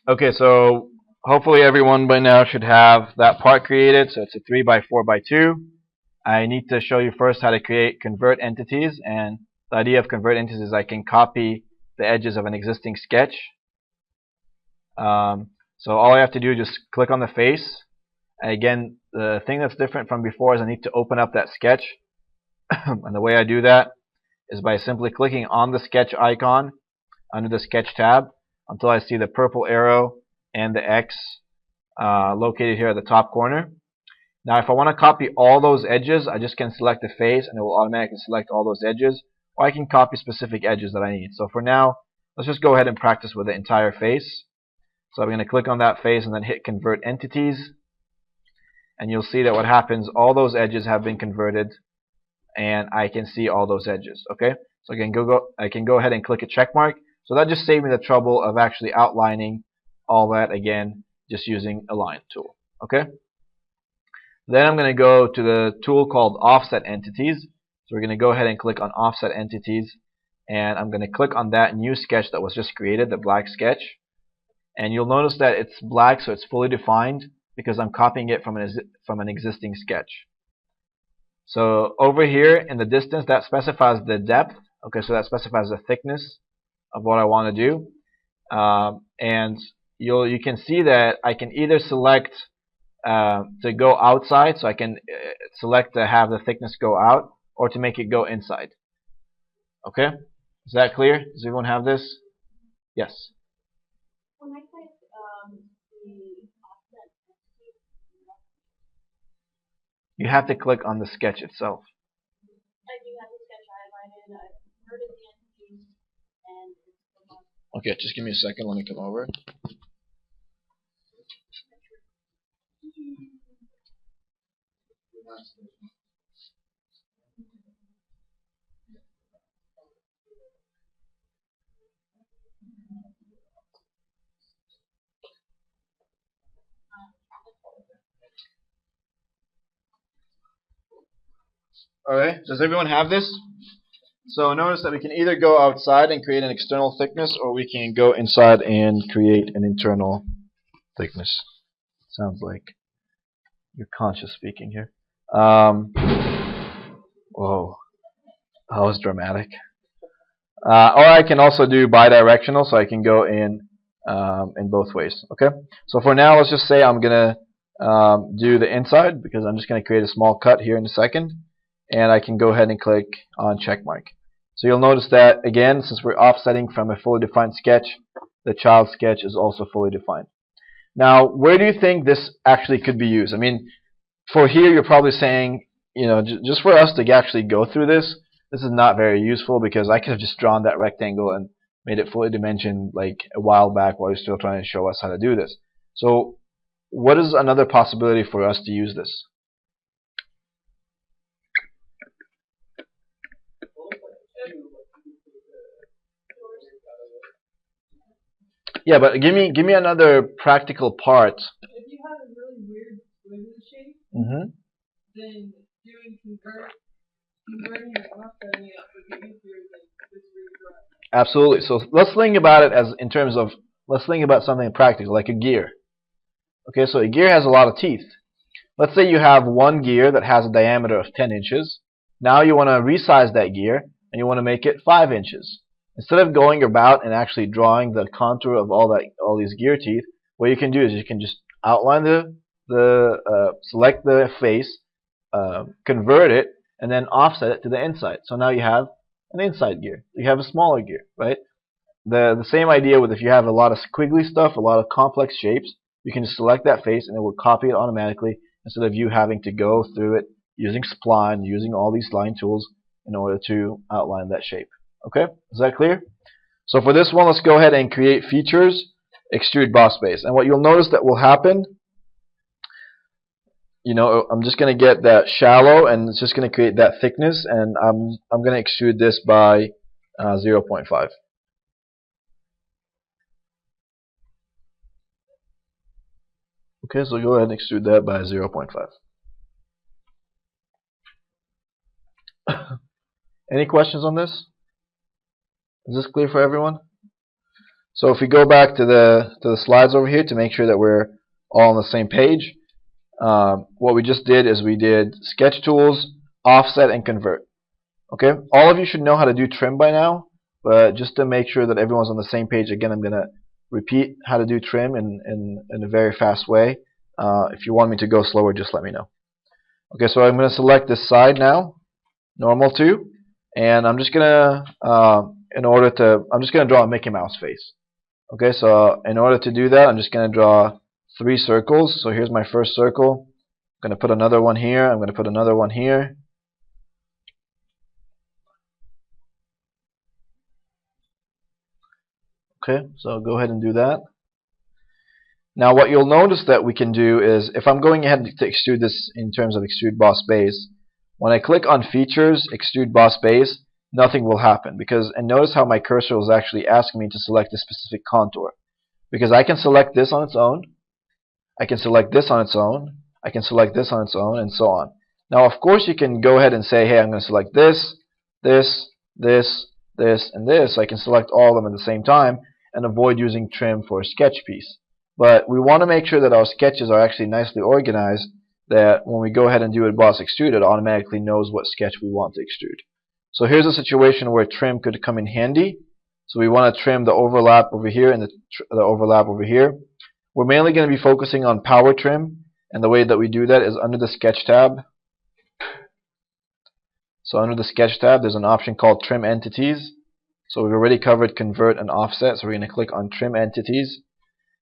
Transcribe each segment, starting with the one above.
Okay, so hopefully everyone by now should have that part created. So it's a 3 by 4 by 2. I need to show you first how to create convert entities, and the idea of convert entities is I can copy the edges of an existing sketch. So all I have to do is just click on the face. And again, the thing that's different from before is I need to open up that sketch. And the way I do that is by simply clicking on the sketch icon under the sketch tab until I see the purple arrow and the X located here at the top corner. Now if I want to copy all those edges, I just can select the face and it will automatically select all those edges, or I can copy specific edges that I need. So for now, let's just go ahead and practice with the entire face. So I'm going to click on that face and then hit convert entities, and you'll see that what happens, all those edges have been converted and I can see all those edges. Okay, so I can go ahead and click a check mark. So that just saved me the trouble of actually outlining all that again, just using a line tool. Okay. Then I'm going to go to the tool called Offset Entities. So we're going to go ahead and click on Offset Entities, and I'm going to click on that new sketch that was just created, the black sketch. And you'll notice that it's black, so it's fully defined because I'm copying it from an existing sketch. So over here in the distance, that specifies the depth. Okay, so that specifies the thickness of what I want to do. And you can see that I can either select to go outside, so I can select to have the thickness go out, or to make it go inside. Okay, is that clear? Does everyone have this? Yes. When I click the offset, You have to click on the sketch itself. I do have the sketch highlighted. I've converted the entities, and it's Okay, just give me a second. Let me come over. Alright, does everyone have this? So notice that we can either go outside and create an external thickness, or we can go inside and create an internal thickness. Sounds like you're conscious speaking here. Whoa, that was dramatic. Or I can also do bidirectional, so I can go in both ways. Okay. So for now, let's just say I'm gonna do the inside, because I'm just gonna create a small cut here in a second, and I can go ahead and click on checkmark. So you'll notice that again, since we're offsetting from a fully defined sketch, the child sketch is also fully defined. Now, where do you think this actually could be used? I mean, for here, you're probably saying, you know, just for us to actually go through this, this is not very useful, because I could have just drawn that rectangle and made it fully dimensioned like a while back while you're still trying to show us how to do this. So what is another possibility for us to use this? Yeah, but give me another practical part. If you have a really weird squiggly shape, then doing converting and offsetting it would be easier than just redrawing. Absolutely. So let's think about it as in terms of, let's think about something practical, like a gear. Okay, so a gear has a lot of teeth. Let's say you have one gear that has a diameter of 10 inches. Now you want to resize that gear, and you want to make it 5 inches. Instead of going about and actually drawing the contour of all these gear teeth, what you can do is you can just outline select the face, convert it, and then offset it to the inside. So now you have an inside gear. You have a smaller gear, right? The same idea with if you have a lot of squiggly stuff, a lot of complex shapes, you can just select that face and it will copy it automatically, instead of you having to go through it using spline, using all these line tools in order to outline that shape. Okay, is that clear? So for this one, let's go ahead and create features, extrude boss base. And what you'll notice that will happen, you know, I'm just going to get that shallow, and it's just going to create that thickness, and I'm going to extrude this by 0.5. Okay, so go ahead and extrude that by 0.5. Any questions on this? Is this clear for everyone? So if we go back to the slides over here to make sure that we're all on the same page, what we just did is we did sketch tools, offset, and convert. Okay, all of you should know how to do trim by now, but just to make sure that everyone's on the same page, again, I'm going to repeat how to do trim in a very fast way. If you want me to go slower, just let me know. Okay, so I'm going to select this side now, normal to, and I'm just going to, I'm just going to draw a Mickey Mouse face. Okay, so in order to do that, I'm just going to draw 3 circles. So here's my first circle. I'm going to put another one here. I'm going to put another one here. Okay, so I'll go ahead and do that. Now what you'll notice that we can do is, if I'm going ahead to extrude this in terms of extrude boss base, when I click on features, extrude boss base, nothing will happen, because, and notice how my cursor is actually asking me to select a specific contour, because I can select this on its own, I can select this on its own, I can select this on its own, and so on. Now of course you can go ahead and say, hey, I'm going to select this, this, this, this, and this, so I can select all of them at the same time and avoid using trim for a sketch piece. But we want to make sure that our sketches are actually nicely organized, that when we go ahead and do a boss extrude, it automatically knows what sketch we want to extrude. So here's a situation where trim could come in handy. So we want to trim the overlap over here and the overlap over here. We're mainly going to be focusing on power trim, and the way that we do that is under the sketch tab. So under the sketch tab, there's an option called trim entities. So we've already covered convert and offset, so we're going to click on trim entities.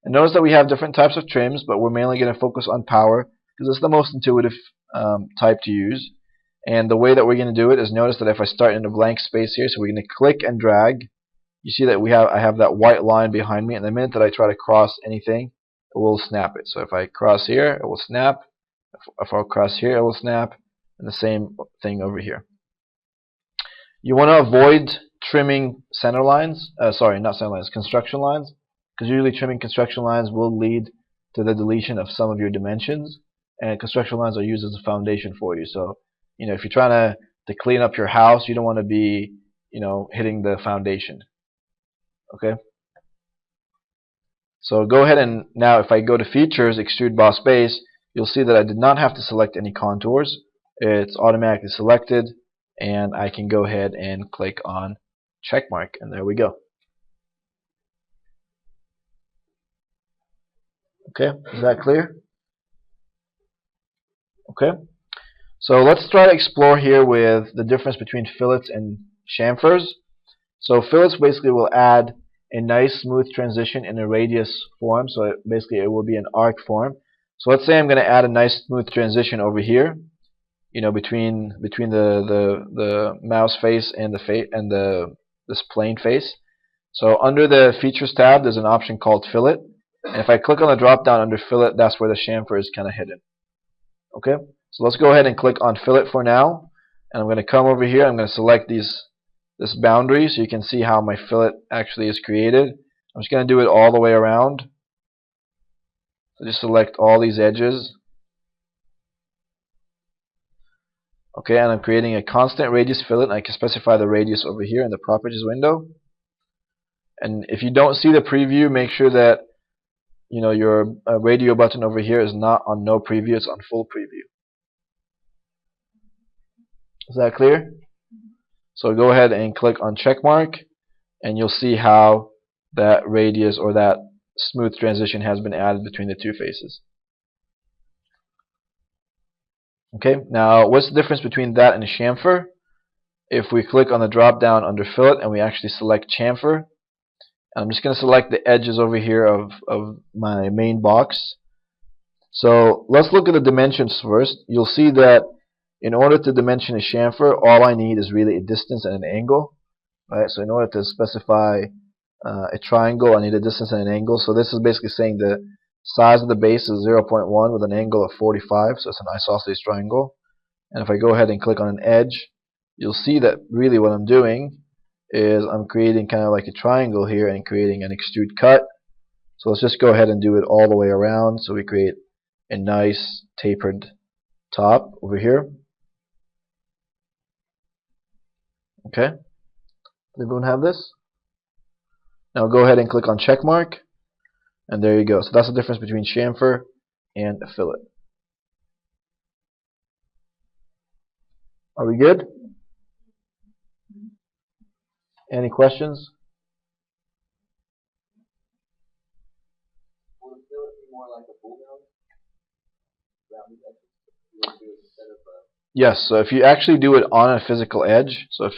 And notice that we have different types of trims, but we're mainly going to focus on power because it's the most intuitive type to use. And the way that we're going to do it is, notice that if I start in a blank space here, so we're going to click and drag, you see that I have that white line behind me, and the minute that I try to cross anything, it will snap it. So if I cross here, it will snap. If I cross here, it will snap. And the same thing over here. You want to avoid trimming center lines, sorry, not center lines, construction lines, because usually trimming construction lines will lead to the deletion of some of your dimensions, and construction lines are used as a foundation for you. So, you know, if you're trying to clean up your house, you don't want to be, you know, hitting the foundation. Okay. So go ahead and now, if I go to features, extrude boss base, you'll see that I did not have to select any contours. It's automatically selected, and I can go ahead and click on check mark, and there we go. Okay, is that clear? Okay, so let's try to explore here with the difference between fillets and chamfers. So fillets basically will add a nice smooth transition in a radius form, so basically it will be an arc form. So let's say I'm going to add a nice smooth transition over here, you know, between the mouse face and this plane face. So under the features tab, there's an option called fillet. And if I click on the drop down under fillet, that's where the chamfer is kind of hidden. Okay, so let's go ahead and click on fillet for now, and I'm going to come over here. I'm going to select this boundary so you can see how my fillet actually is created. I'm just going to do it all the way around. So just select all these edges. Okay, and I'm creating a constant radius fillet, and I can specify the radius over here in the properties window. And if you don't see the preview, make sure that, you know, your radio button over here is not on no preview, it's on full preview. Is that clear? So go ahead and click on check mark, and you'll see how that radius or that smooth transition has been added between the two faces. Okay, now what's the difference between that and a chamfer? If we click on the drop down under fillet and we actually select chamfer, I'm just going to select the edges over here of my main box. So let's look at the dimensions first. You'll see that in order to dimension a chamfer, all I need is really a distance and an angle. Right? So in order to specify a triangle, I need a distance and an angle. So this is basically saying the size of the base is 0.1 with an angle of 45, so it's an isosceles triangle. And if I go ahead and click on an edge, you'll see that really what I'm doing is I'm creating kind of like a triangle here and creating an extrude cut. So let's just go ahead and do it all the way around. So we create a nice tapered top over here. Okay, does everyone have this? Now go ahead and click on check mark, and there you go. So that's the difference between chamfer and a fillet. Are we good? Any questions? Will the fillet be more like a bulldog? Yes, so if you actually do it on a physical edge, so if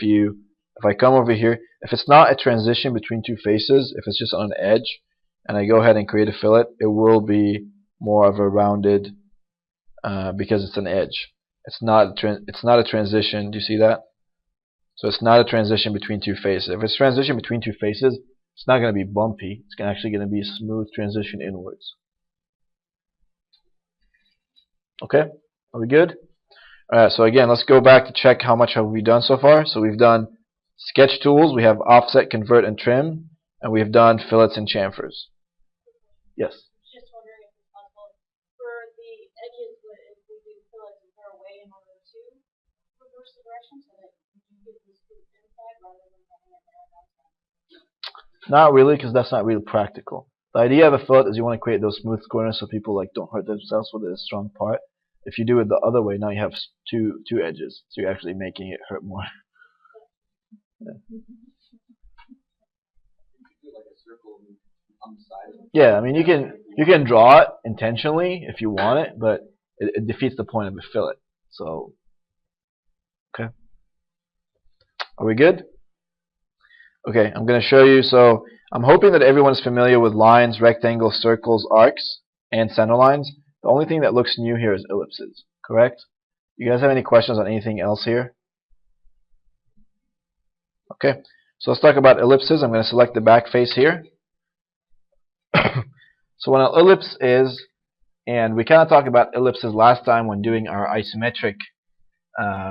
I come over here, if it's not a transition between two faces, if it's just on an edge, and I go ahead and create a fillet, it will be more of a rounded, because it's an edge. It's not a transition. Do you see that? So it's not a transition between two faces. If it's transition between two faces, it's not going to be bumpy. It's actually going to be a smooth transition inwards. Okay, are we good? Alright, so again, let's go back to check how much have we done so far. So we've done sketch tools, we have offset, convert, and trim, and we've done fillets and chamfers. Yes? Just wondering if it's possible for the edges, if we do fillets, is there a way in order to reverse the direction so that you can get this to the inside rather than having it there and outside? Not really, because that's not really practical. The idea of a fillet is you want to create those smooth corners so people don't hurt themselves with a strong part. If you do it the other way, now you have two edges, so you're actually making it hurt more. Yeah. Yeah, I mean you can draw it intentionally if you want it, but it defeats the point of a fillet. So, okay, are we good? Okay, I'm going to show you. So I'm hoping that everyone's familiar with lines, rectangles, circles, arcs, and centerlines. The only thing that looks new here is ellipses, correct? You guys have any questions on anything else here? Okay, so let's talk about ellipses. I'm going to select the back face here. So what an ellipse is, and we kind of talked about ellipses last time when doing our isometric, our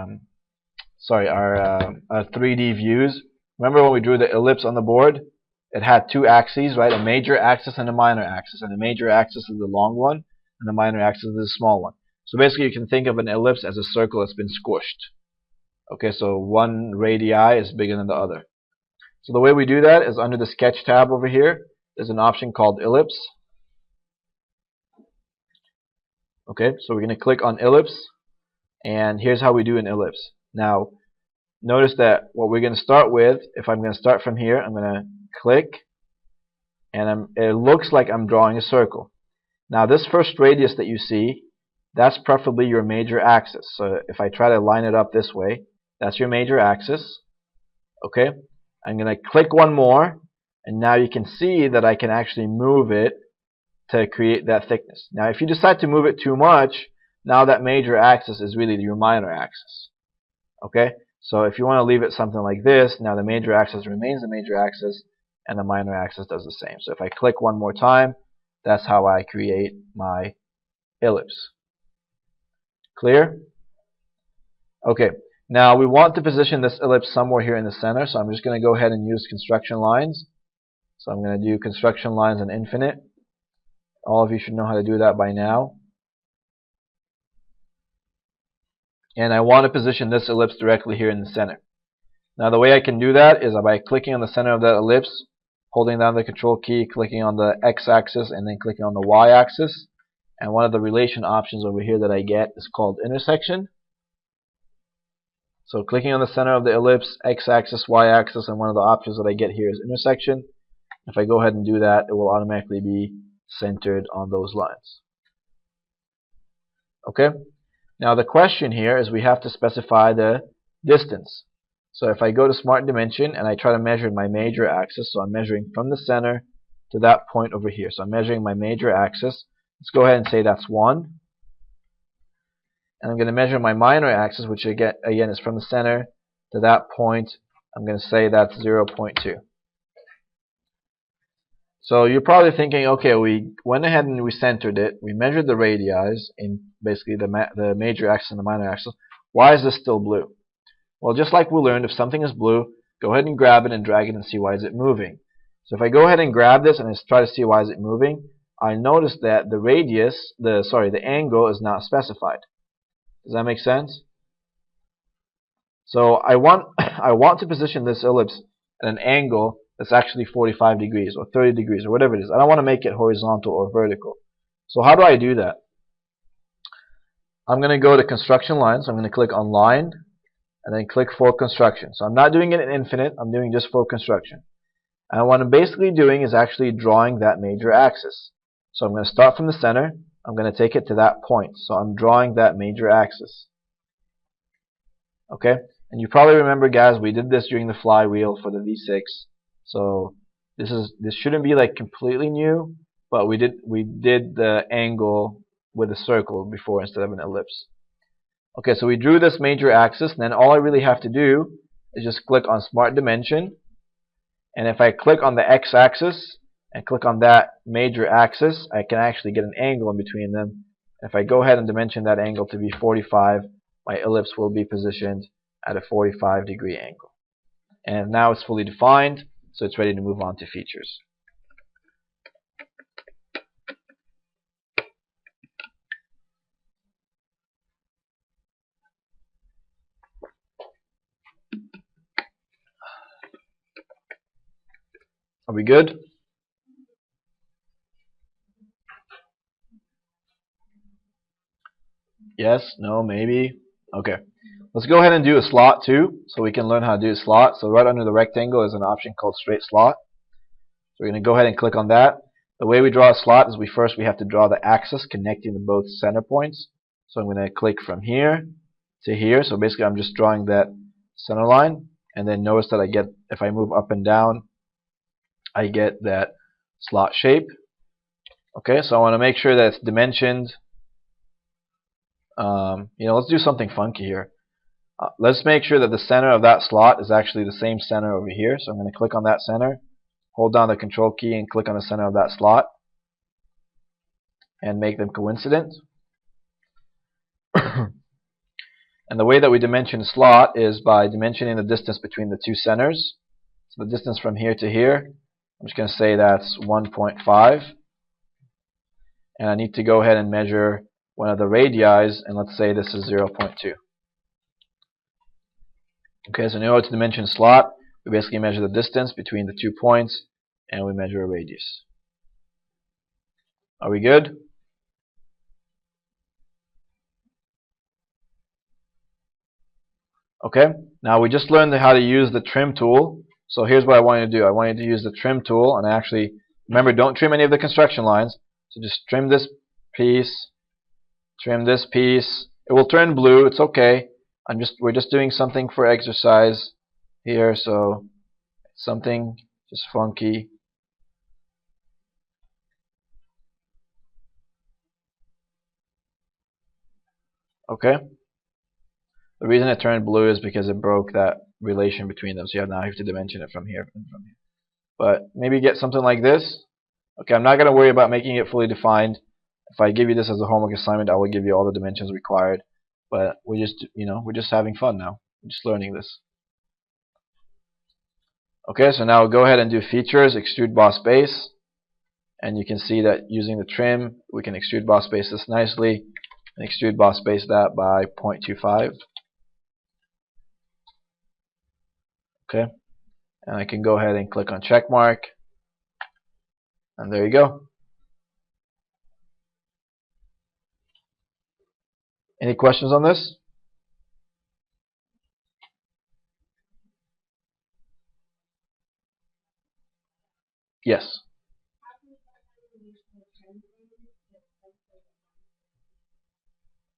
3D views. Remember when we drew the ellipse on the board? It had two axes, right? A major axis and a minor axis. And the major axis is the long one, and the minor axis is the small one. So basically you can think of an ellipse as a circle that's been squished. Okay, so one radii is bigger than the other. So the way we do that is under the sketch tab over here, there's an option called ellipse. Okay, so we're going to click on ellipse, and here's how we do an ellipse. Now, notice that what we're going to start with, if I'm going to start from here, I'm going to click, and it looks like I'm drawing a circle. Now this first radius that you see, that's preferably your major axis. So if I try to line it up this way, that's your major axis. Okay, I'm going to click one more, and now you can see that I can actually move it to create that thickness. Now if you decide to move it too much, now that major axis is really your minor axis. Okay, so if you want to leave it something like this, now the major axis remains the major axis, and the minor axis does the same. So if I click one more time, that's how I create my ellipse. Clear? Okay, now we want to position this ellipse somewhere here in the center, so I'm just going to go ahead and use construction lines. So I'm going to do construction lines and infinite. All of you should know how to do that by now. And I want to position this ellipse directly here in the center. Now the way I can do that is by clicking on the center of that ellipse, holding down the control key, clicking on the x-axis, and then clicking on the y-axis. And one of the relation options over here that I get is called intersection. So clicking on the center of the ellipse, x-axis, y-axis, and one of the options that I get here is intersection. If I go ahead and do that, it will automatically be centered on those lines. Okay? Now the question here is we have to specify the distance. So if I go to Smart Dimension and I try to measure my major axis, so I'm measuring from the center to that point over here. So I'm measuring my major axis. Let's go ahead and say that's 1. And I'm going to measure my minor axis, which again is from the center to that point. I'm going to say that's 0.2. So you're probably thinking, okay, we went ahead and we centered it. We measured the radii in basically the major axis and the minor axis. Why is this still blue? Well, just like we learned, if something is blue, go ahead and grab it and drag it and see why is it moving. So if I go ahead and grab this and I try to see why is it moving, I notice that the radius, the angle is not specified. Does that make sense? So I want to position this ellipse at an angle that's actually 45 degrees or 30 degrees or whatever it is. I don't want to make it horizontal or vertical. So how do I do that? I'm going to go to construction lines. I'm going to click on line and then click for construction. So I'm not doing it in infinite. I'm doing just for construction. And what I'm basically doing is actually drawing that major axis. So I'm going to start from the center. I'm going to take it to that point. So I'm drawing that major axis. Okay? And you probably remember, guys, we did this during the flywheel for the V6. So this shouldn't be like completely new, but we did the angle with a circle before instead of an ellipse. Okay, so we drew this major axis, and then all I really have to do is just click on Smart Dimension. And if I click on the x-axis and click on that major axis, I can actually get an angle in between them. If I go ahead and dimension that angle to be 45, my ellipse will be positioned at a 45-degree angle. And now it's fully defined, so it's ready to move on to features. Are we good? Yes? No? Maybe? Okay. Let's go ahead and do a slot too, so we can learn how to do a slot. So right under the rectangle is an option called straight slot. So we're going to go ahead and click on that. The way we draw a slot is we have to draw the axis connecting the both center points. So I'm going to click from here to here. So basically I'm just drawing that center line. And then notice that I get, if I move up and down, I get that slot shape. Okay, so I want to make sure that it's dimensioned. Let's do something funky here. Let's make sure that the center of that slot is actually the same center over here. So I'm going to click on that center, hold down the control key and click on the center of that slot and make them coincident. And the way that we dimension a slot is by dimensioning the distance between the two centers. So the distance from here to here, I'm just going to say that's 1.5. And I need to go ahead and measure one of the radii, and let's say this is 0.2. Okay, so in order to dimension a slot, we basically measure the distance between the 2 points, and we measure a radius. Are we good? Okay, now we just learned how to use the trim tool. So here's what I want you to do. I want you to use the trim tool, and actually, remember, don't trim any of the construction lines. So just trim this piece, trim this piece. It will turn blue. It's okay. We're just doing something for exercise here, so something just funky. Okay. The reason it turned blue is because it broke that relation between them. So now you have to dimension it from here and from here. But maybe get something like this. Okay, I'm not going to worry about making it fully defined. If I give you this as a homework assignment, I will give you all the dimensions required. But we're just having fun now. We're just learning this. Okay, so now we'll go ahead and do features, extrude boss base. And you can see that using the trim, we can extrude boss base this nicely. And extrude boss base that by 0.25. Okay, and I can go ahead and click on check mark. And there you go. Any questions on this? Yes.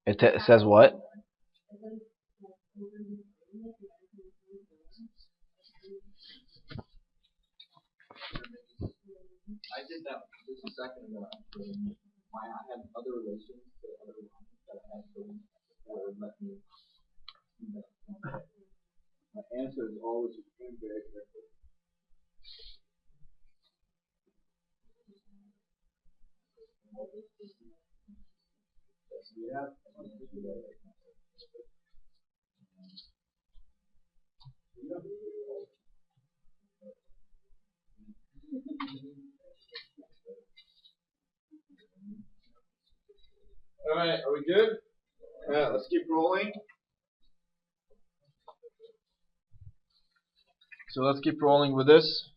It says what? I did that just a second ago. I had other relations to other lines that I had to where it let me do that. My answer is always extreme very quickly. Yeah. Alright, are we good? Alright, let's keep rolling. So let's keep rolling with this.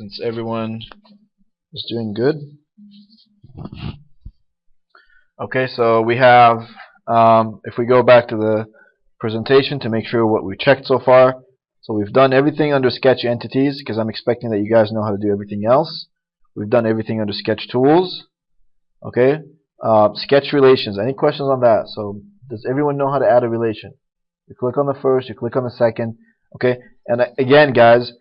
since everyone is doing good. Okay, so we have, if we go back to the presentation to make sure what we checked so far. So we've done everything under sketch entities because I'm expecting that you guys know how to do everything else. We've done everything under sketch tools. Okay, sketch relations. Any questions on that? So does everyone know how to add a relation? You click on the first, you click on the second. Okay, and again, guys,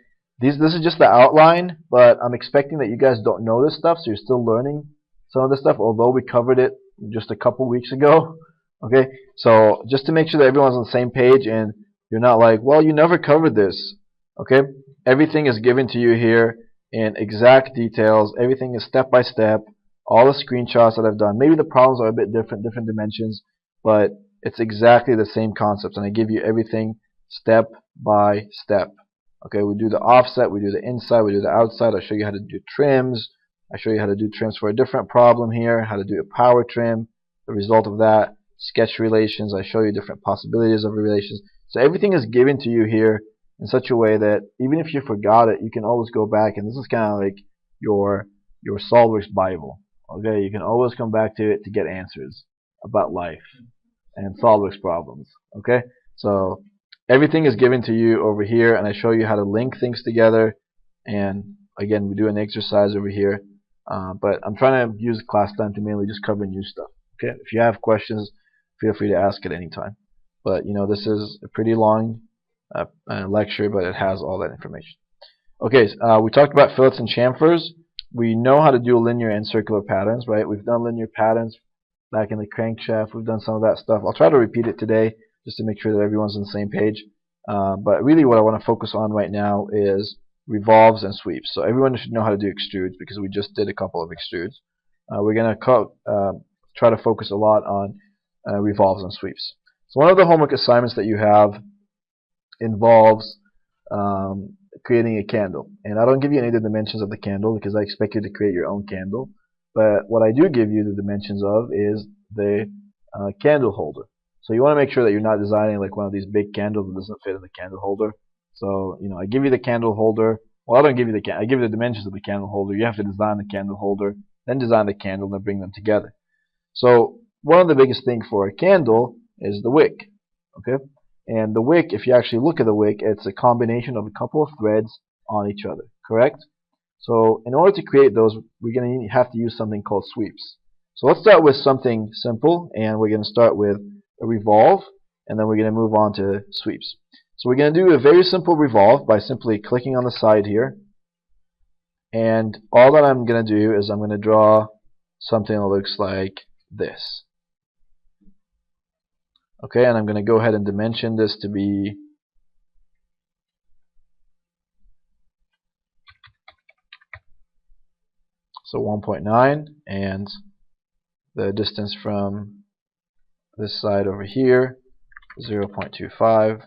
this is just the outline, but I'm expecting that you guys don't know this stuff, so you're still learning some of this stuff, although we covered it just a couple weeks ago. Okay, so just to make sure that everyone's on the same page and you're not like, well, you never covered this. Okay, everything is given to you here in exact details. Everything is step by step. All the screenshots that I've done. Maybe the problems are a bit different dimensions, but it's exactly the same concepts, and I give you everything step by step. Okay, we do the offset, we do the inside, we do the outside. I show you how to do trims. I show you how to do trims for a different problem here, how to do a power trim, the result of that, sketch relations. I show you different possibilities of relations. So everything is given to you here in such a way that even if you forgot it, you can always go back, and this is kind of like your SolidWorks Bible. Okay, you can always come back to it to get answers about life and SolidWorks problems. Okay, so everything is given to you over here, and I show you how to link things together. And again, we do an exercise over here, but I'm trying to use class time to mainly just cover new stuff. Okay, if you have questions, feel free to ask at any time. But you know, this is a pretty long lecture, but it has all that information. Okay, we talked about fillets and chamfers. We know how to do linear and circular patterns, right? We've done linear patterns back in the crankshaft. We've done some of that stuff. I'll try to repeat it today just to make sure that everyone's on the same page. But really what I want to focus on right now is revolves and sweeps. So everyone should know how to do extrudes because we just did a couple of extrudes. We're going to try to focus a lot on revolves and sweeps. So one of the homework assignments that you have involves creating a candle. And I don't give you any of the dimensions of the candle because I expect you to create your own candle. But what I do give you the dimensions of is the candle holder. So you want to make sure that you're not designing like one of these big candles that doesn't fit in the candle holder. So you know, I give you the candle holder. Well, I don't give you I give you the dimensions of the candle holder. You have to design the candle holder, then design the candle, and then bring them together. So one of the biggest things for a candle is the wick. Okay. And the wick, if you actually look at the wick, it's a combination of a couple of threads on each other, correct? So in order to create those, we're going to have to use something called sweeps. So let's start with something simple, and we're going to start with a revolve, and then we're going to move on to sweeps. So we're going to do a very simple revolve by simply clicking on the side here, and all that I'm going to do is I'm going to draw something that looks like this. Okay, and I'm going to go ahead and dimension this to be so 1.9, and the distance from this side over here 0.25.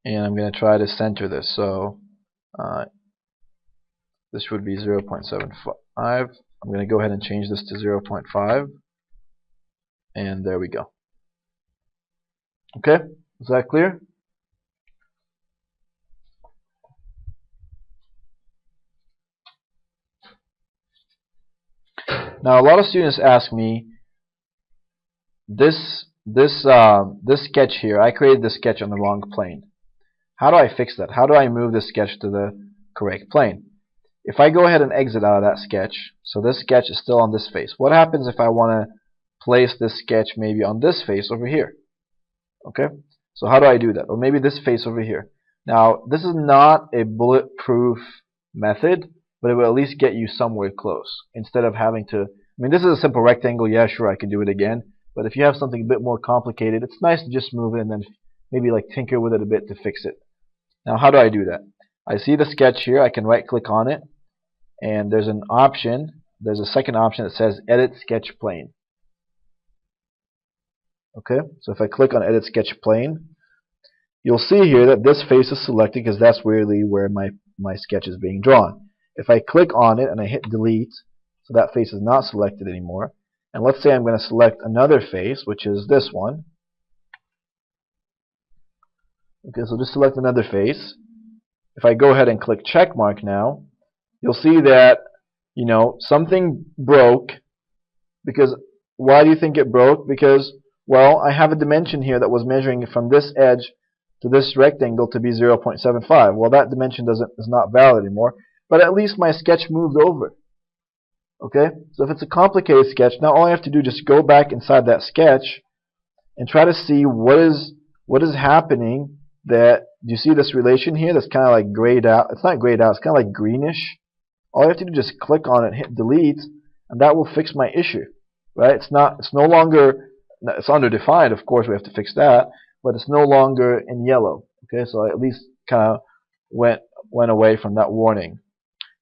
And I'm going to try to center this. So this would be 0.75. I'm going to go ahead and change this to 0.5, and there we go. Okay, is that clear? Now a lot of students ask me, this sketch here, I created this sketch on the wrong plane. How do I fix that? How do I move this sketch to the correct plane? If I go ahead and exit out of that sketch, so this sketch is still on this face. What happens if I want to place this sketch maybe on this face over here? Okay, so how do I do that? Or maybe this face over here. Now, this is not a bulletproof method, but it will at least get you somewhere close. Instead of having to, I mean, this is a simple rectangle. Yeah, sure, I can do it again. But if you have something a bit more complicated, it's nice to just move it and then maybe like tinker with it a bit to fix it. Now, how do I do that? I see the sketch here. I can right click on it, and there's an option. There's a second option that says Edit Sketch Plane. Okay, so if I click on Edit Sketch Plane, you'll see here that this face is selected because that's really where my sketch is being drawn. If I click on it and I hit Delete, so that face is not selected anymore, and let's say I'm going to select another face, which is this one. Okay, so just select another face. If I go ahead and click check mark now, you'll see that, you know, something broke. Because why do you think it broke? Because, well, I have a dimension here that was measuring from this edge to this rectangle to be 0.75. Well, that dimension is not valid anymore, but at least my sketch moved over. Okay, so if it's a complicated sketch, now all I have to do is just go back inside that sketch and try to see what is happening. That, do you see this relation here that's kind of like grayed out? It's not grayed out, it's kind of like greenish. All I have to do is just click on it, hit delete, and that will fix my issue. Right? It's no longer, it's underdefined, of course we have to fix that, but it's no longer in yellow. Okay, so I at least kind of went away from that warning.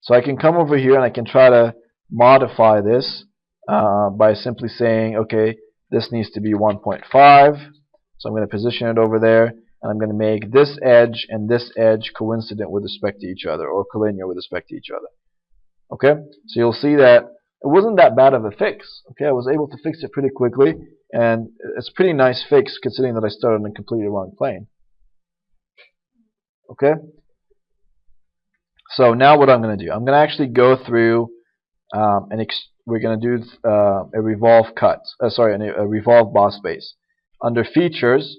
So I can come over here and I can try to modify this by simply saying, okay, this needs to be 1.5. So I'm going to position it over there, and I'm going to make this edge and this edge coincident with respect to each other, or collinear with respect to each other. Okay, so you'll see that it wasn't that bad of a fix. Okay, I was able to fix it pretty quickly, and it's a pretty nice fix considering that I started on a completely wrong plane. Okay, so now what I'm going to do, I'm going to actually go through we're going to do a Revolve Cut. A Revolve boss base. Under Features,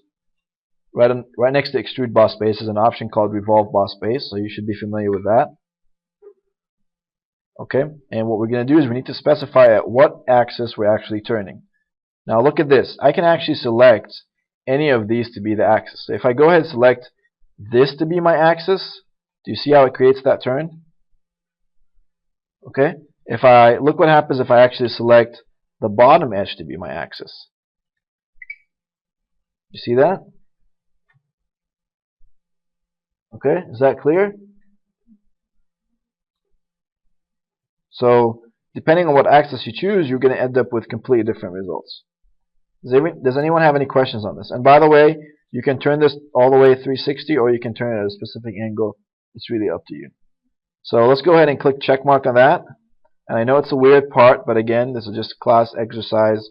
right next to Extrude boss base is an option called Revolve boss base, so you should be familiar with that. Okay, and what we're going to do is we need to specify at what axis we're actually turning. Now look at this. I can actually select any of these to be the axis. So if I go ahead and select this to be my axis, do you see how it creates that turn? Okay, look what happens if I actually select the bottom edge to be my axis. You see that? Okay, is that clear? So depending on what axis you choose, you're going to end up with completely different results. Does anyone have any questions on this? And by the way, you can turn this all the way 360, or you can turn it at a specific angle. It's really up to you. So let's go ahead and click check mark on that. And I know it's a weird part, but again, this is just class exercise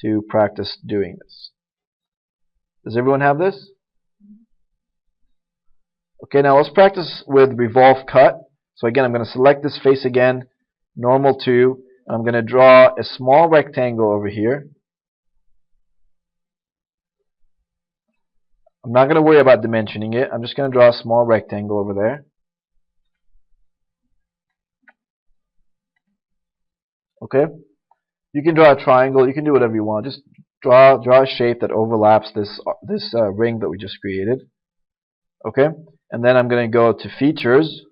to practice doing this. Does everyone have this? Okay, now let's practice with Revolve Cut. So again, I'm going to select this face again, normal to, and I'm going to draw a small rectangle over here. I'm not going to worry about dimensioning it. I'm just going to draw a small rectangle over there. Okay, you can draw a triangle. You can do whatever you want. Just draw a shape that overlaps this ring that we just created. Okay, and then I'm going to go to Features,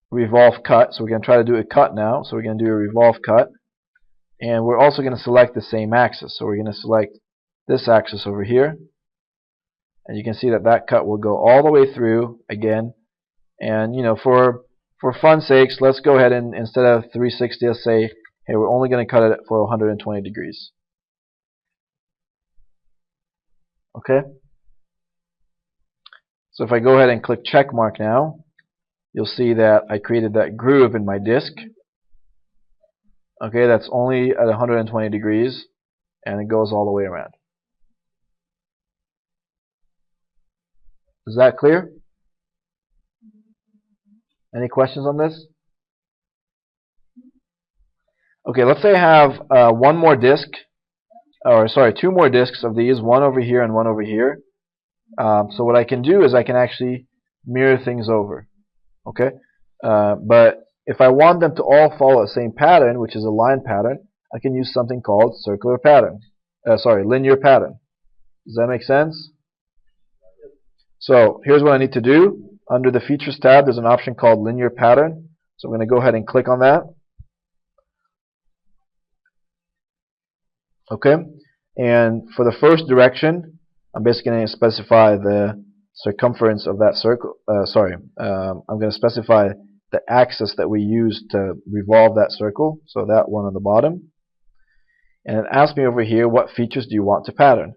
Revolve Cut. So we're going to try to do a cut now. So we're going to do a Revolve Cut, and we're also going to select the same axis. So we're going to select this axis over here, and you can see that that cut will go all the way through again. And you know, for fun sakes, let's go ahead and instead of 360, let's say, hey, we're only going to cut it for 120 degrees. Okay. So if I go ahead and click check mark now, you'll see that I created that groove in my disk. Okay, that's only at 120 degrees, and it goes all the way around. Is that clear? Any questions on this? Okay, let's say I have one more disk, or sorry, two more disks of these, one over here and one over here. So what I can do is I can actually mirror things over. Okay, but if I want them to all follow the same pattern, which is a line pattern, I can use something called circular pattern. Linear pattern. Does that make sense? So here's what I need to do. Under the Features tab, there's an option called Linear Pattern. So I'm going to go ahead and click on that. Okay, and for the first direction, I'm basically going to specify the circumference of that circle. I'm going to specify the axis that we use to revolve that circle, so that one on the bottom. And it asks me over here, what features do you want to pattern?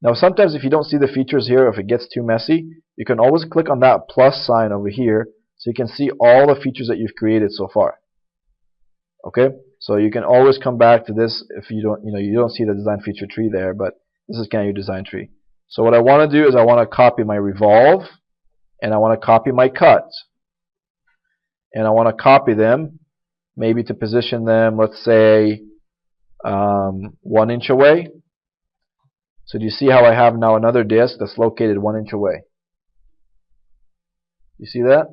Now sometimes if you don't see the features here, if it gets too messy, you can always click on that plus sign over here so you can see all the features that you've created so far. Okay, so you can always come back to this if you don't see the design feature tree there, but this is kind of your design tree. So what I want to do is I want to copy my revolve, and I want to copy my cut. And I want to copy them, maybe to position them, let's say, 1 inch away. So do you see how I have now another disc that's located 1 inch away? You see that?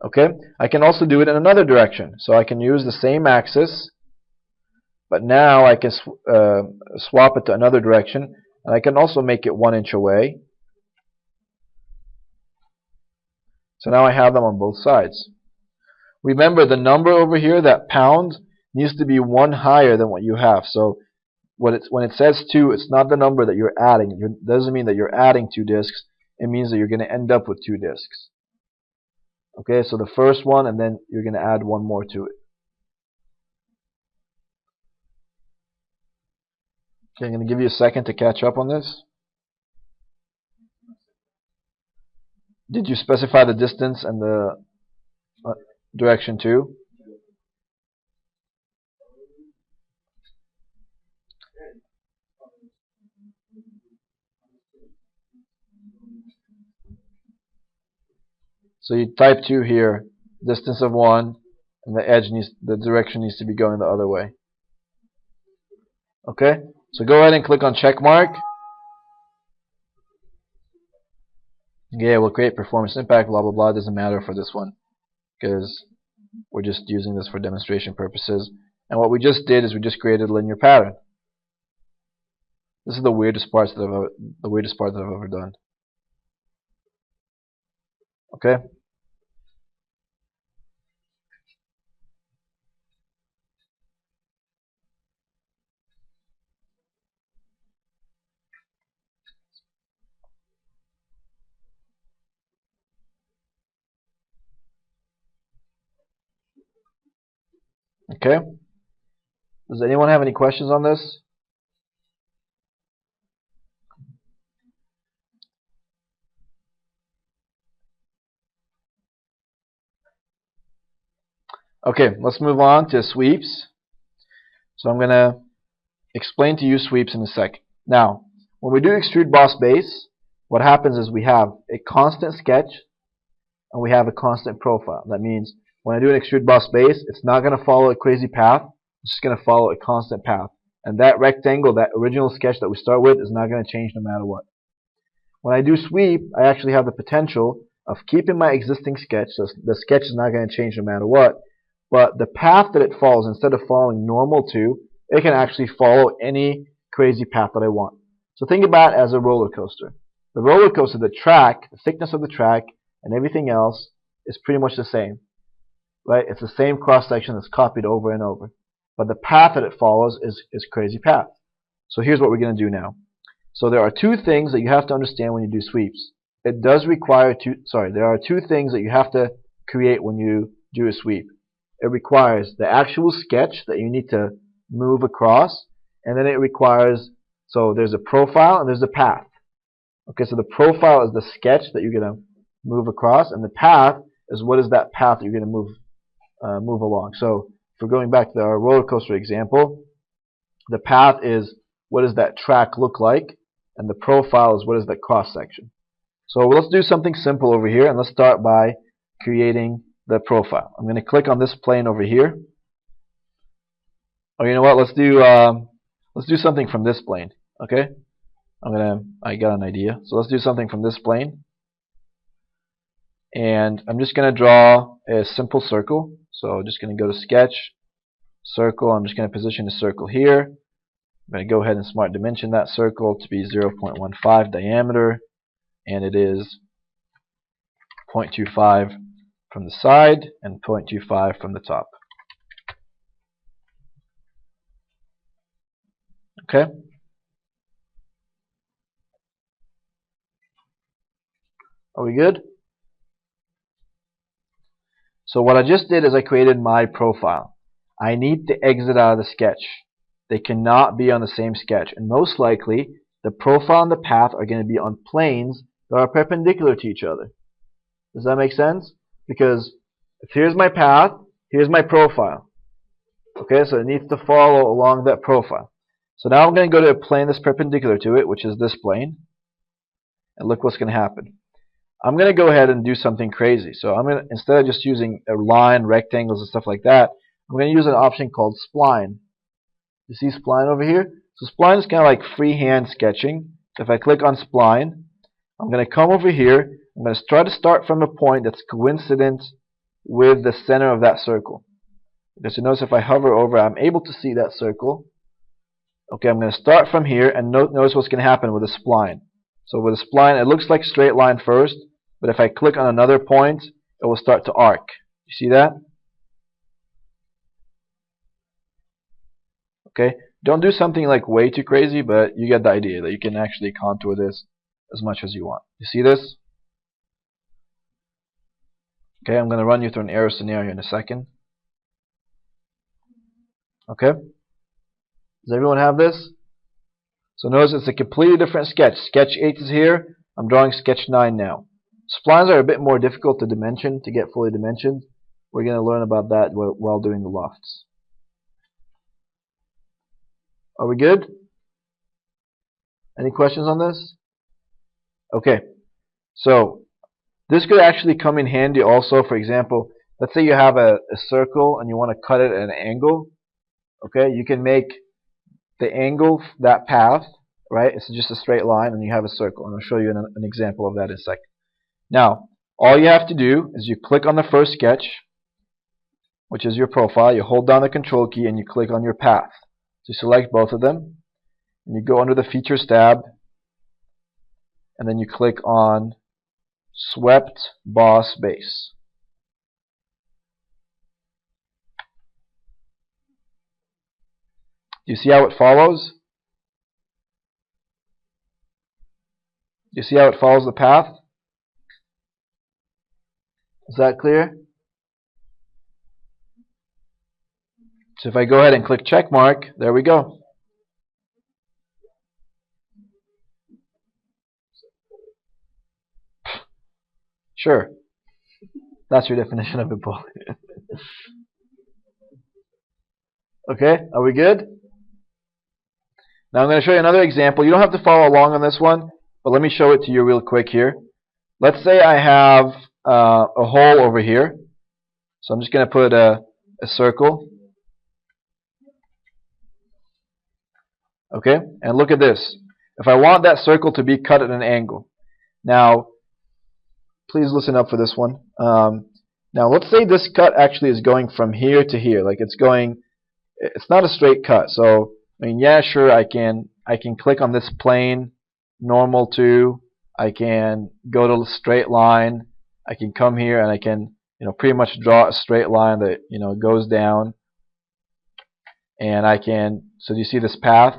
Okay. I can also do it in another direction. So I can use the same axis, but now I can swap it to another direction, and I can also make it 1 inch away. So now I have them on both sides. Remember, the number over here, that pound, needs to be 1 higher than what you have. So when it says 2, it's not the number that you're adding. It doesn't mean that you're adding 2 discs. It means that you're going to end up with 2 discs. Okay, so the first one, and then you're going to add 1 more to it. Okay, I'm going to give you a second to catch up on this. Did you specify the distance and the direction too? So you type 2 here, distance of 1, and the direction needs to be going the other way. Okay, so go ahead and click on check mark. Yeah, we'll create performance impact, blah blah blah. It doesn't matter for this one because we're just using this for demonstration purposes. And what we just did is we just created a linear pattern. This is the weirdest part that I've ever done. Okay. Okay. Does anyone have any questions on this? Okay, let's move on to sweeps. So I'm going to explain to you sweeps in a sec. Now, when we do extrude boss base, what happens is we have a constant sketch and we have a constant profile. That means when I do an extrude boss base, it's not going to follow a crazy path. It's just going to follow a constant path. And that rectangle, that original sketch that we start with, is not going to change no matter what. When I do sweep, I actually have the potential of keeping my existing sketch. So the sketch is not going to change no matter what. But the path that it follows, instead of following normal to, it can actually follow any crazy path that I want. So think about it as a roller coaster. The roller coaster, the track, the thickness of the track, and everything else is pretty much the same. Right? It's the same cross section that's copied over and over. But the path that it follows is crazy path. So here's what we're going to do now. So there are 2 things that you have to understand when you do sweeps. It does require there are 2 things that you have to create when you do a sweep. It requires the actual sketch that you need to move across, and then it requires, so there's a profile and there's a path. Okay, so the profile is the sketch that you're going to move across, and the path is what is that path that you're going to move along. So if we're going back to our roller coaster example, the path is what does that track look like, and the profile is what is that cross section. So let's do something simple over here, and let's start by creating the profile. I'm going to click on this plane over here. Oh, you know what? Let's do something from this plane. Okay? I got an idea. So let's do something from this plane. And I'm just going to draw a simple circle. So I'm just going to go to sketch, circle. I'm just going to position the circle here. I'm going to go ahead and smart dimension that circle to be 0.15 diameter, and it is 0.25 from the side and 0.25 from the top. Okay? Are we good? So what I just did is I created my profile. I need to exit out of the sketch. They cannot be on the same sketch, and most likely the profile and the path are going to be on planes that are perpendicular to each other. Does that make sense? Because if here's my path, here's my profile. Okay, so it needs to follow along that profile. So now I'm going to go to a plane that's perpendicular to it, which is this plane. And look what's going to happen. I'm going to go ahead and do something crazy. So I'm going to, instead of just using a line, rectangles, and stuff like that, I'm going to use an option called spline. You see spline over here? So spline is kind of like freehand sketching. So if I click on spline, I'm going to come over here. I'm going to try to start from a point that's coincident with the center of that circle. Because you notice if I hover over, I'm able to see that circle. Okay, I'm going to start from here, and notice what's going to happen with the spline. So with a spline, it looks like straight line first, but if I click on another point, it will start to arc. You see that? Okay, don't do something like way too crazy, but you get the idea that you can actually contour this as much as you want. You see this? Okay, I'm going to run you through an error scenario in a second. Okay, does everyone have this? So notice it's a completely different sketch. Sketch 8 is here. I'm drawing sketch 9 now. Splines are a bit more difficult to dimension, to get fully dimensioned. We're going to learn about that while doing the lofts. Are we good? Any questions on this? Okay, so this could actually come in handy also. For example, let's say you have a circle and you want to cut it at an angle. Okay, you can make the angle, that path, right? It's just a straight line, and you have a circle. And I'll show you an example of that in a second. Now, all you have to do is you click on the first sketch, which is your profile. You hold down the control key and you click on your path. So you select both of them, and you go under the Features tab, and then you click on Swept Boss Base. Do you see how it follows? Do you see how it follows the path? Is that clear? So if I go ahead and click check mark, there we go. Sure. That's your definition of a bully. Okay, are we good? Now I'm going to show you another example. You don't have to follow along on this one, but let me show it to you real quick here. Let's say I have a hole over here. So I'm just going to put a circle. Okay, and look at this. If I want that circle to be cut at an angle. Now, please listen up for this one. Now let's say this cut actually is going from here to here. Like it's not a straight cut. So I mean, yeah, sure, I can click on this plane, normal to. I can go to a straight line. I can come here and I can, pretty much draw a straight line that, goes down. And I can, so do you see this path?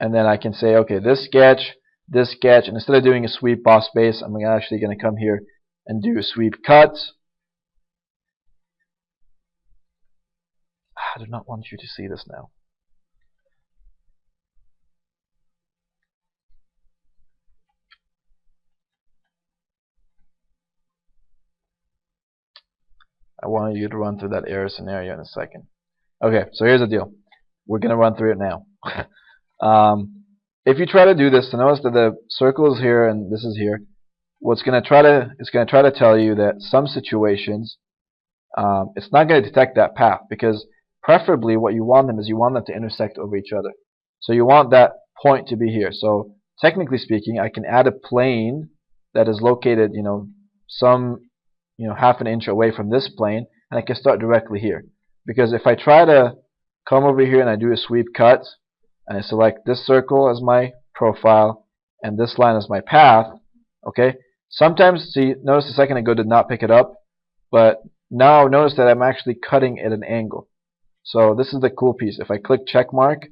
And then I can say, okay, this sketch, and instead of doing a sweep boss base, I'm actually going to come here and do a sweep cut. I do not want you to see this now. I want you to run through that error scenario in a second. Okay, so here's the deal. We're going to run through it now. If you try to do this, so notice that the circle is here and this is here. It's going to try to tell you that some situations it's not going to detect that path, because preferably what you want them is you want them to intersect over each other. So you want that point to be here. So technically speaking, I can add a plane that is located, some half an inch away from this plane, and I can start directly here. Because if I try to come over here and I do a sweep cut, and I select this circle as my profile and this line as my path, okay, sometimes, see, notice a second ago did not pick it up, but now notice that I'm actually cutting at an angle. So this is the cool piece. If I click check mark, do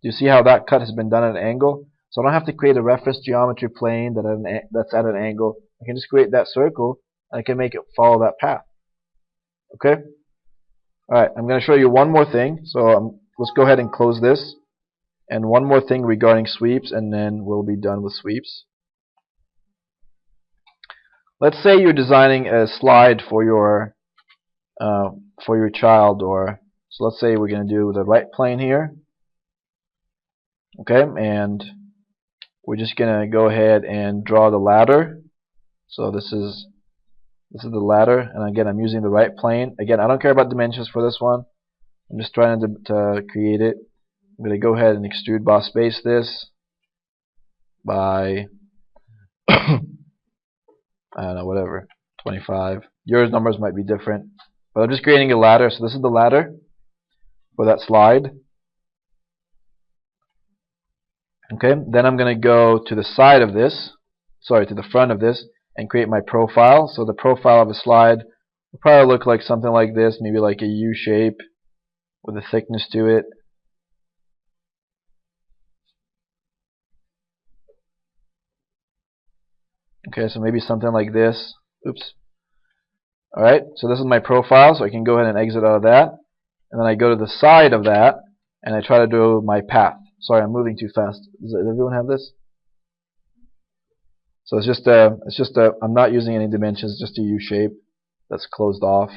you see how that cut has been done at an angle? So I don't have to create a reference geometry plane that's at an angle. I can just create that circle and I can make it follow that path. Okay? Alright, I'm going to show you one more thing. So let's go ahead and close this. And one more thing regarding sweeps, and then we'll be done with sweeps. Let's say you're designing a slide for your child, or so let's say we're going to do the right plane here. Okay, and we're just gonna go ahead and draw the ladder. So this is the ladder, and again I'm using the right plane. Again, I don't care about dimensions for this one. I'm just trying to create it. I'm gonna go ahead and extrude boss base this by I don't know, whatever, 25. Yours numbers might be different, but I'm just creating a ladder. So this is the ladder for that slide. Okay, then I'm going to go to the side of this, sorry, to the front of this, and create my profile. So the profile of a slide will probably look like something like this, maybe like a U shape with a thickness to it. Okay, so maybe something like this. Oops. Alright, so this is my profile, so I can go ahead and exit out of that. And then I go to the side of that, and I try to do my path. Sorry, I'm moving too fast. Does everyone have this? So it's just a, I'm not using any dimensions, just a U shape that's closed off.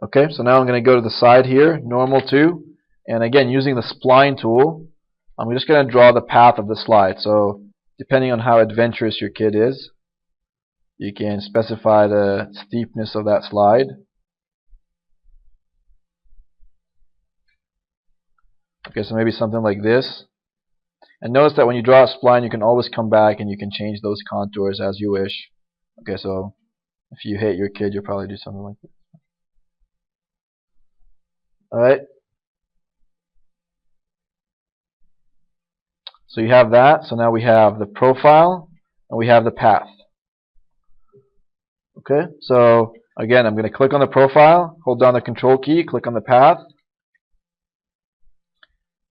Okay, so now I'm going to go to the side here, normal to, and again using the spline tool, I'm just going to draw the path of the slide. So depending on how adventurous your kid is, you can specify the steepness of that slide. Okay, so maybe something like this. And notice that when you draw a spline, you can always come back and you can change those contours as you wish. Okay, so if you hate your kid, you'll probably do something like this. Alright. So you have that. So now we have the profile and we have the path. Okay, so again, I'm going to click on the profile, hold down the control key, click on the path,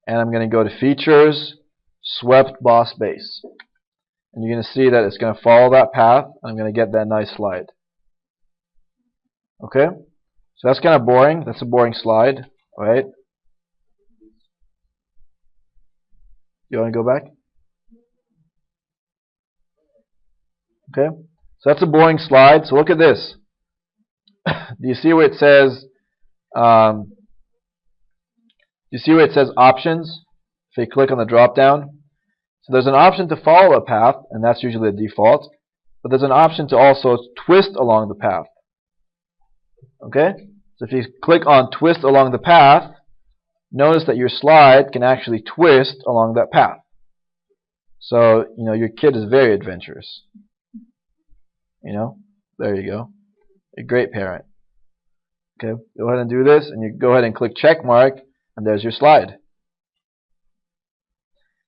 and I'm going to go to Features, Swept Boss Base. And you're going to see that it's going to follow that path, and I'm going to get that nice slide. Okay, so that's kind of boring. That's a boring slide, right? You want to go back? Okay, so that's a boring slide. So look at this. Do you see where it says? Do you see where it says Options? If you click on the drop down, so there's an option to follow a path, and that's usually the default. But there's an option to also twist along the path. Okay, so if you click on Twist along the path, notice that your slide can actually twist along that path. So you know your kid is very adventurous. You know, there you go, a great parent. Okay, go ahead and do this, and you go ahead and click check mark, and there's your slide.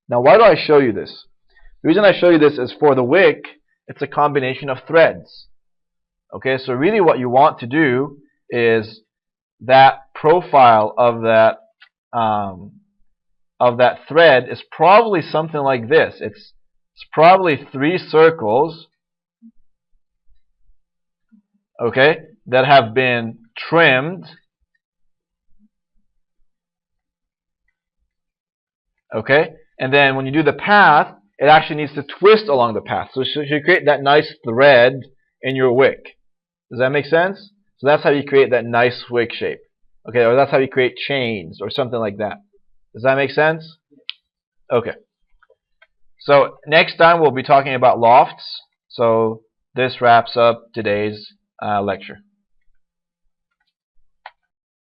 Now, why do I show you this? The reason I show you this is for the wick, it's a combination of threads. Okay, so really what you want to do is that profile of that thread is probably something like this. It's probably 3 circles, okay, that have been trimmed. Okay, and then when you do the path, it actually needs to twist along the path. So you create that nice thread in your wick. Does that make sense? So that's how you create that nice wick shape. Okay, or that's how you create chains or something like that. Does that make sense? Okay. So next time we'll be talking about lofts. So this wraps up today's lecture.